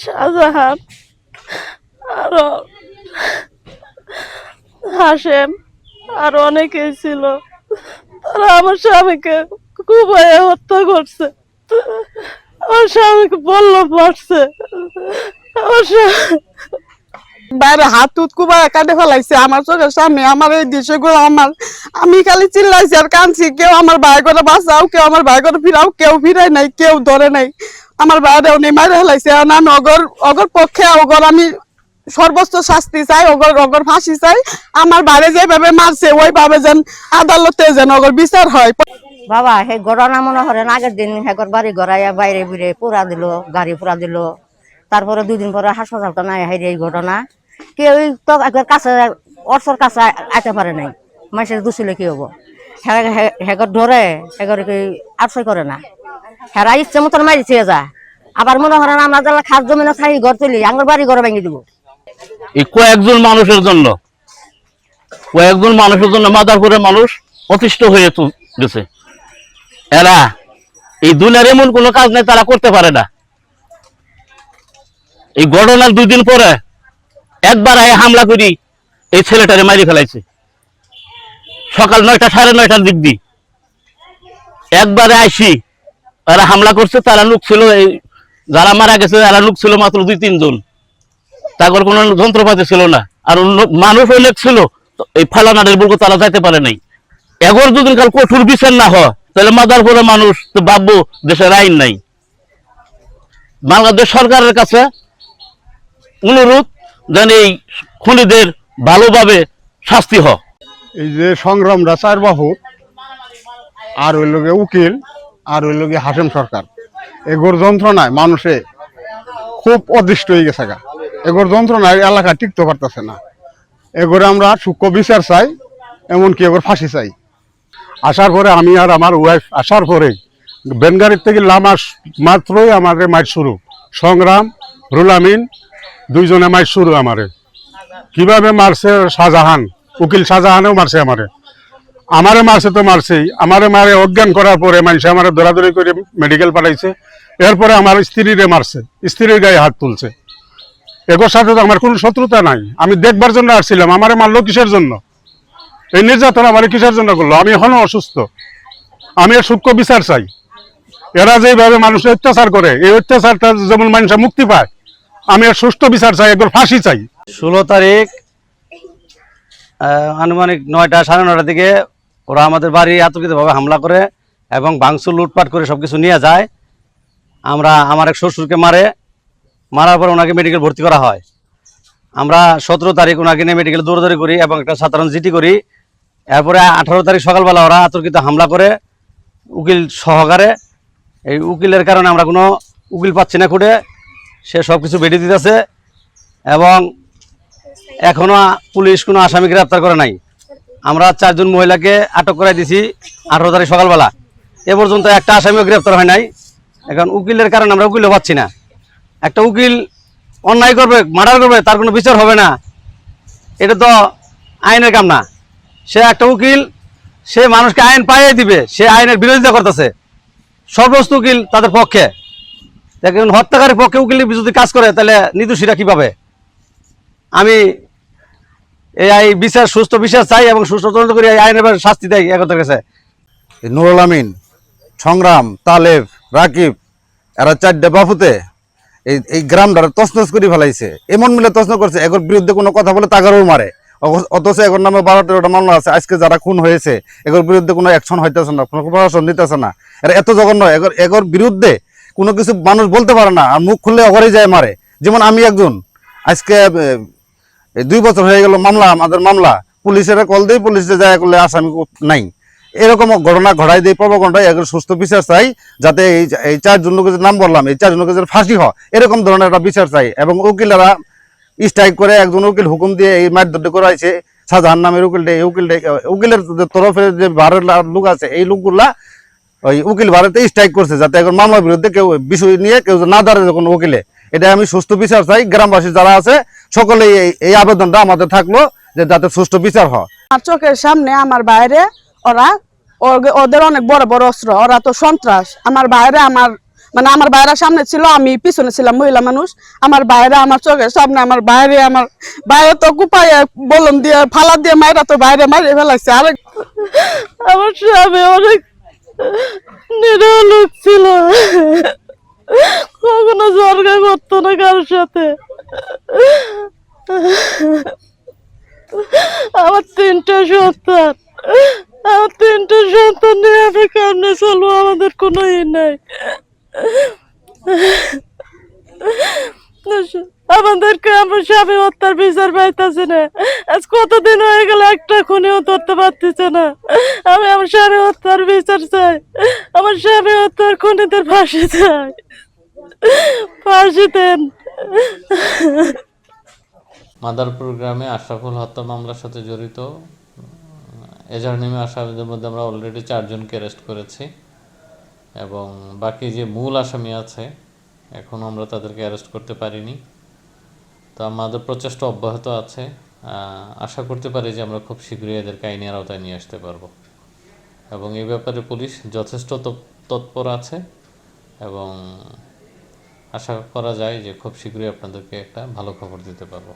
শাহজাহান, আরো হাসেম, আরো অনেকেই ছিল। তারা আমার স্বামীকে কুপায়ে হত্যা করছে। আমার স্বামীকে বলল মারছে। আমার বাইরে হাত তুত কুবায় কাটে ফেলাইছে আমার চোখের সামনে। আমার এই দৃশ্যগুলো আমি খালি চিল্লাইছি আর কাঁদছি। কেউ আমার ভাই করে বাঁচাও, কেউ আমার ভাই করে ফিরাও, কেউ ফিরাই নাই, কেউ ধরে নাই। আমার বাইরেও নেই, মারে ফেলাইছে। আমি অগর পক্ষে আমি সর্বোচ্চ শাস্তি চাই, অগর ফাঁসি চাই। আমার বাইরে যেভাবে মারছে ওইভাবে যেন আদালতে যেন অগর বিচার হয়। বাবা সেই ঘটনা মনে করেন আগের দিন হেগর বাড়ি গড়াইয়া বাইরে বুড়ে পুরা দিল, গাড়ি পুরা দিল। তারপরে 2 দিন পরে হাসপাতালটা নাই হাইরে এই ঘটনা। কেউ তো একবার কাছে অর্থর কাছে আইতে পারে নাই। মানুষের দুষিলে কি হবো? হেগর ধরে হেগর কি আশ্রয় করে না। হেরা ইচ্ছে মতন মারিছে যা। আবার মনে করেন আমরা যারা খাস জমিনে থাকি ঘর তুলি আঙ্গুর বাড়ি ঘরে ভেঙে দিব। এই কয়েকজন মানুষের জন্য মাদারপুরের মানুষ অতিষ্ঠ হয়ে গেছে। এরা এই দুনিয়ার এমন কোনো কাজ নেই তারা করতে পারে না। এই ঘটনার 2 দিন পরে একবার হামলা করি এই ছেলেটারে মারি ফেলাইছে। সকাল 9টা 9:30টার দিক দিয়ে একবারে আইসি এরা হামলা করছে। তারা লোক ছিল, এই যারা মারা গেছে এরা লোক ছিল মাত্র 2-3 জন। তারপর কোনো যন্ত্রপাতি ছিল না। আর মানুষ হইলে ছিল এই ফালানাদের বলবো তারা যাইতে পারে নাই। এগর যদি কাল কঠোর বিচার না হয় তাহলে মাদারপুরের মানুষ তো ভাববো দেশের আইন নাই। বাংলাদেশ সরকারের কাছে অনুরোধ যেন এই খুনিদের ভালোভাবে শাস্তি হয়। এই যে সংগ্রামটা 4 বাহু, আর ওই লোকে উকিল, আর ওই লোকে হাসেম সরকার, এগোর যন্ত্রণায় মানুষে খুব অদৃষ্ট হয়ে গেছে। এগোর যন্ত্রণায় এলাকা টিকতে পারতেছে না। এগোরে আমরা সূক্ষ্ম বিচার চাই, এমনকি এগোর ফাঁসি চাই। আসার পরে আমি আর আমার ওয়াইফ আসার পরে বেনগাড়ির থেকে লামাস মাত্রই আমাদের মাইট শুরু। সংগ্রাম, রুল আমিন 2 জনে মাইট শুরু। আমারে কিভাবে মারছে শাহজাহান, উকিল শাহজাহানেও মারছে আমারে মারছে তো মারছেই। আমারে মারে অজ্ঞান করার পরে মানুষ আমার দৌড়াদৌড়ি করে মেডিকেল পাঠাইছে। এরপরে আমার স্ত্রীরে মারছে, স্ত্রীর গায়ে হাত তুলছে। এগোর সাথে তো আমার কোনো শত্রুতা নাই। আমি দেখবার জন্য আসছিলাম, আমারে মারলো কিসের জন্য? এই নির্যাতন আমার কিসের জন্য করলো? আমি এখনো অসুস্থ। আমি এর সূক্ষ্ম বিচার চাই। এরা যেভাবে মানুষের অত্যাচার করে, এই অত্যাচারটা যেমন মানুষ মুক্তি পায়, আমি এর সুষ্ঠু বিচার চাই, একবার ফাঁসি চাই। 16 তারিখ আনুমানিক 9টা 9:30টার দিকে ওরা আমাদের বাড়ি আতঙ্কিতভাবে হামলা করে এবং ভাঙচুর লুটপাট করে সবকিছু নিয়ে যায়। আমার এক শ্বশুরকে মারার পর ওনাকে মেডিকেল ভর্তি করা হয়। আমরা 17 তারিখ ওনাকে নিয়ে মেডিকেলে দৌড়াদৌড়ি করি এবং একটা সাধারণ জিটি করি। এরপরে 18 তারিখ সকালবেলা ওরা আতঙ্কিত হামলা করে উকিল সহকারে। এই উকিলের কারণে আমরা কোনো উকিল পাচ্ছি না খুঁটে, সে সব কিছু বেঁধে দিতেছে এবং এখনো পুলিশ কোনো আসামি গ্রেপ্তার করে নাই। আমরা 4 জন মহিলাকে আটক করে দিছি 18 তারিখ সকালবেলা। এ পর্যন্ত একটা আসামিও গ্রেপ্তার হয় নাই। এখন উকিলের কারণে আমরা উকিলও পাচ্ছি না। একটা উকিল অন্যায় করবে, মার্ডার করবে, তার কোনো বিচার হবে না, এটা তো আইনের কাম না। সে একটা উকিল, সে মানুষকে আইন পাইয়ে দিবে, সে আইনের বিরোধিতা করতেছে। সর্বোচ্চ উকিল তাদের পক্ষে, দেখেন হত্যাকারীর পক্ষে উকিল যদি কাজ করে তাহলে নির্দোষীরা কি পাবে? আমি এই বিচার, সুস্থ বিচার চাই এবং সুস্থ তদন্ত করে আইনের শাস্তি দেয় একতার কাছে। নুরুল আমিন, সংগ্রাম, তালেব, রাকিব, এরা 4টে বাপুতে এই গ্রামটার তছনছ করে ফেলাইছে। এমন মিলে তছনছ করছে, এগোর বিরুদ্ধে কোনো কথা বলে তাগারও মারে। অথচ এগোর নামে 12-13টা মামলা আছে। আজকে যারা খুন হয়েছে এগোর বিরুদ্ধে কোনো অ্যাকশন হইতেছে না, কোনো প্রশাসন দিতেছে না। এরা এত জঘন্য, এগোর বিরুদ্ধে কোনো কিছু মানুষ বলতে পারে না, আর মুখ খুললে অগরেই যায় মারে। যেমন আমি একজন, আজকে 2 বছর হয়ে গেল আমাদের মামলা, পুলিশের কল দিয়ে পুলিশে যায় করলে আসামি নাই। এরকম ঘটনা ঘটাই দিয়ে প্রবকণ্ঠায় এগুলো সুস্থ বিচার চাই, যাতে এই 4 জন লোকের নাম বললাম, এই 4 জন লোকের ফাঁসি হয়, এরকম ধরনের একটা বিচার চাই। এবং উকিলেরা স্ট্রাইক করে একজন উকিল হুকুম দিয়ে এই মারধর করাইছে শাহজাহান নামের উকিলের তরফে যে ভাড়ার লোক আছে, এই লোকগুলা ওই উকিল ভাড়াতে স্ট্রাইক করছে, যাতে এখন মামলার বিরুদ্ধে কেউ বিষয় নিয়ে কেউ না দাঁড়ায় যখন উকিলে। এটা আমি সুস্থ বিচার চাই। গ্রামবাসী যারা আছে সকলে এই আবেদনটা আমাদের থাকলো যে যাতে সুষ্ঠু বিচার হয়। আমার চোখের সামনে আমার বাইরে ওদের অনেক বড় বড় অস্ত্র, ওরা তো সন্ত্রাস। আমার বাইরে আমার মানে আমার বাইরের সামনে ছিল, আমি পিছনে ছিলাম, মহিলা মানুষ। আমার বাইরে আমার চোখের সামনে আমার বাইরে তো কুপাইয়া বলুন দিয়ে ফালা দিয়ে মাইরা তো বাইরে মারিয়ে ফেলাইছে। আরেক আমার স্বামী অনেক নিরীহ লোক ছিল, কখনো ঝগড়া করতো না কারোর সাথে। আমার 3টা সন্তান, আমার 3টা সন্তান নিয়ে আমি কেমনে চলবো? আমাদের কোনো নাই। আমাদেরকে আমার স্বামী হত্যার বিচার পাইতেছে না। আজ কতদিন হয়ে গেল, একটা খুনিও ধরতে পারতেছে না। আমি আমার স্বামী হত্যার বিচার চাই, আমার স্বামী হত্যার খুনিদের ফাঁসি চাই, ফাঁসি দেন। মাদারপুর গ্রামে আশরাফুল হত্যা মামলার সাথে জড়িত এজাহার নেমে আসামিদের মধ্যে আমরা অলরেডি 4 জনকে অ্যারেস্ট করেছি এবং বাকি যে মূল আসামি আছে এখনও আমরা তাদেরকে অ্যারেস্ট করতে পারিনি। তো আমাদের প্রচেষ্টা অব্যাহত আছে। আশা করতে পারি যে আমরা খুব শীঘ্রই এদেরকে আইনের আওতায় নিয়ে আসতে পারবো এবং এই ব্যাপারে পুলিশ যথেষ্ট তৎপর আছে এবং আশা করা যায় যে খুব শীঘ্রই আপনাদেরকে একটা ভালো খবর দিতে পারবো।